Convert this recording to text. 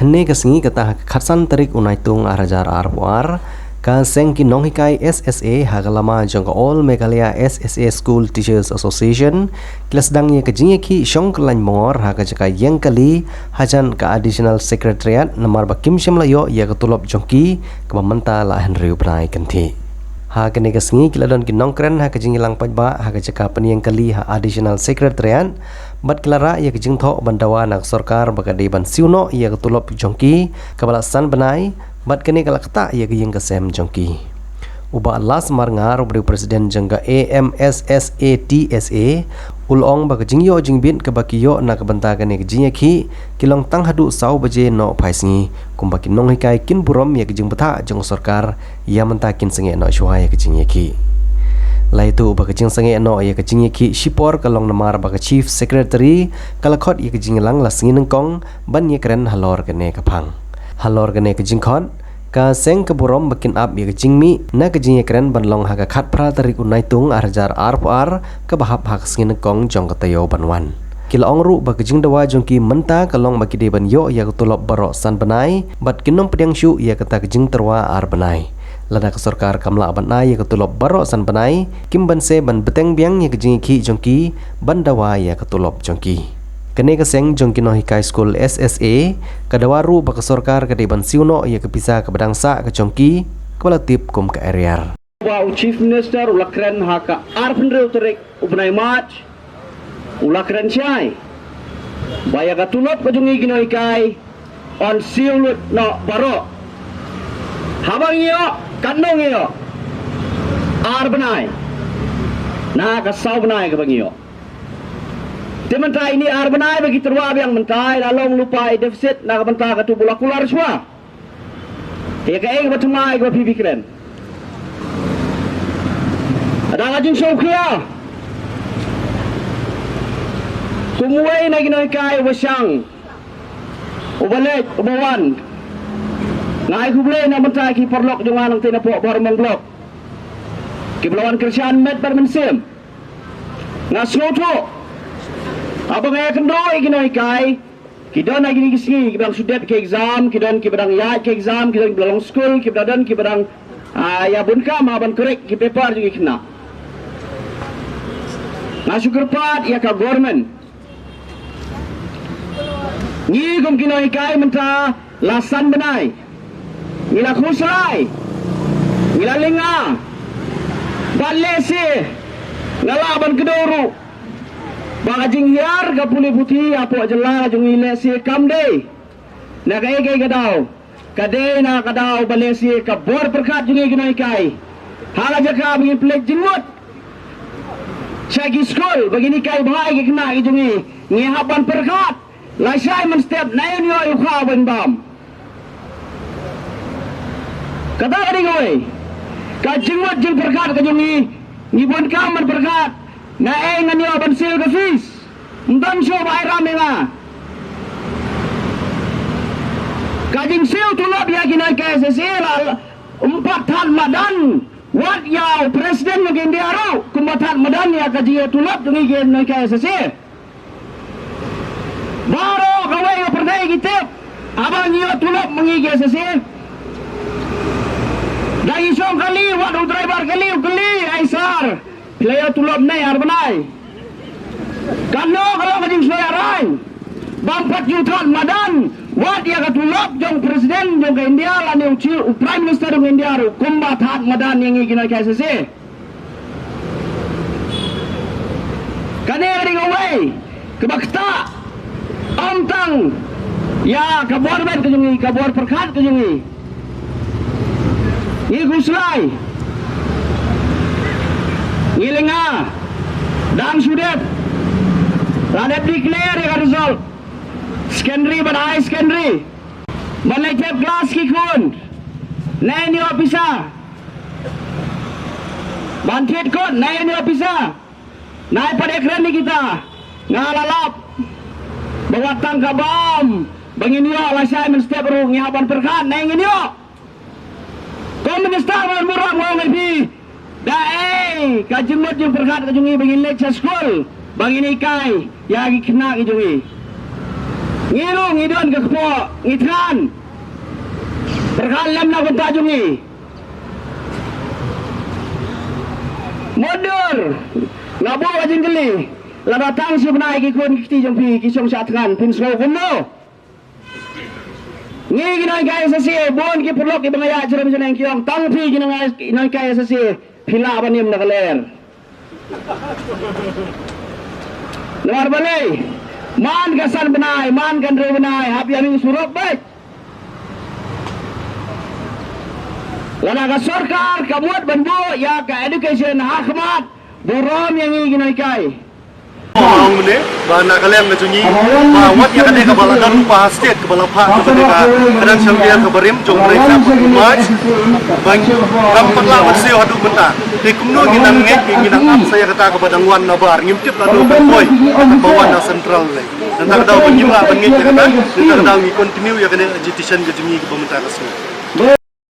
Hene kesengi kata khatsan terik unaitung arajar arpuar ka sengki nonghikai SSA hagalama jongka All Meghalaya SSA School Teachers Association kelas dangnya kejingnya ki syong kelany mongor haga jaka yang kali hajan ka additional secretariat namar bakim syamlayo ya ketulop jongki kemamenta la Henry Ubrai kenti ha kene kesengi kiladon ki nongkren ha kejing lang pajba haga jaka peniang kali ha additional secretariat bat kelara ia kejing thok bandawa nak sarkar bagadi ban siuno ia ketulop jongki kabalasan benai bat kene kala kata ia kejing kesem jongki uba las marngar ubri presiden jangga AMSSATSA ulong bagajing yo jingbin kebakiyo nak benta kene kejing ki kilong tang hadu sau baje no phaisngi kumbaki nong hikai kin burom ia kejing beta jong sarkar ia mentakin senge no shuai kejing ki laitu baka jing sange no ya kejing ki shipor kalong namar baka chief secretary kalakhot ya kejing lang lasngi nengkong ban ye kren halor kene kapang halor kene kejing khot ka seng keburom bakin up ya kejing mi na kejing ye kren ban long haga khat pra tarik unaitung arjar arpar ka bahap hak sngi nengkong jong katayo banwan kila ongru baka jing dawa jongki menta kalong baki de ban yo ya kutulop baro san benai bat kinom pedang shu ya kata kejing terwa ar benai lada sarkar kamla banai ya ketulop baro san banai kim ban se ban beteng biang ya kejing ki jongki bandawa ya ketulop jongki kene keseng jongki no hikai school SSA kadawaru baka sarkar kade ban siuno ya kepisa ke badangsa ke jongki kepala tip kum ke area wa chief minister ulakren haka arpendre uterik ubnai march ulakren chai baya katulop ke jongi kino hikai on siulut no baro habang iyo kanong iyo ar benai na kasau benai ke bang iyo tementai ini ar benai bagi terwab yang mentai lalong lupa defisit na bentar katu bola kular semua ya kae bertemai ke pikiran ada ngajin syaukia kumuai na ginoi kai wasyang ubalet ubawan ngai kuble na mentai ki perlok dengan nang tina pok barmong blok ki belawan kerjaan met bermensim ngasnoto abang ay kendoi ginoi kai ki don lagi ni kisngi ki bang sudet ke exam ki don ki badang ya ke exam ki don belong school ki badang ki badang ya bunka ma ban korek ki paper juga kena ngasuk kerpat ya ka government ni gum ginoi kai menta lasan benai ngila khusrai ngila linga balesi ngalaban kedoru bagajing hiar ka puli putih apo jela jung ilesi kamde na kai kai gadau kade na kadau balesi ka bor perkat jungi ginoi kai hala jaka bagi plek jingmut chagi school begini kai bahai ke kena jungi ngehapan perkat lasai men step nayon yo ukha ben bam kata kali kowe kajingwat jing perkat kajungi ngibun kaman perkat na ngan yo ban sil ke fis ndam syo bai rame nga kajing sil tulap ya kinai KSSC la empat tan madan wat ya presiden ng India ro kumatan madan ya kaji tulap dungi kinai KSSC baro kawe yo pernai kitip abang yo tulap mengi KSSC dari song kali waduh driver kali Aisar player tulop nai arbanai kano kalau kajing suarai bampat yutan madan wat ya katulop jong presiden jong ke India lan yang prime minister jong India ru kumbat hat madan yang ingin KSSC kane ring away kebakta amtang ya kabor ben kejungi kabor perkat kejungi ni guslai ngilinga dan sudet ladet declare ya result secondary but high secondary malajab class ki kun nain yo bisa bantit kun nain yo bisa naik pada ekran ni kita ngalalap bawatang kabam bangin yo lasai men step ru ngihaban perkan nain yo Komunistar murah mau lebih dae kajimut yung perkat kajungi bangin lecture school bangin ikai yagi kena kajungi Ngilong ngidon ke kepo ngitran. Berkalam nak bentak jungi. Mundur. Ngabo ajing geli. La datang si benai ki kun kiti jompi ki song satkan pin slow kumno. Ngi ginai kai sasi bon ki perlok ki bangaya jeram jeneng kiong tang pi ginai kai sasi pila banim nakaler. Luar balai. Man gasan benai, man gandre benai, hapi aming surok baik. Lana ka sorkar, kamuat bandu, ya ka education hakmat, burom yang ingin ginai kai. Orang ini, bahana kalian ngejungi, bahawat ya kadang kebaladan lupa state kebalapa kepada kadang sambil keberim jong mereka berumaj, bang gampang lah bersih hadu mentah. Di kumno kita nginang am saya kata kepada nguan nabar, ngimtip lalu berboy bawah na sentral le. Dan tak tahu bagaimana bangit kata, dan tak tahu continue ya kadang agitation ngejungi ke pemerintah kesini.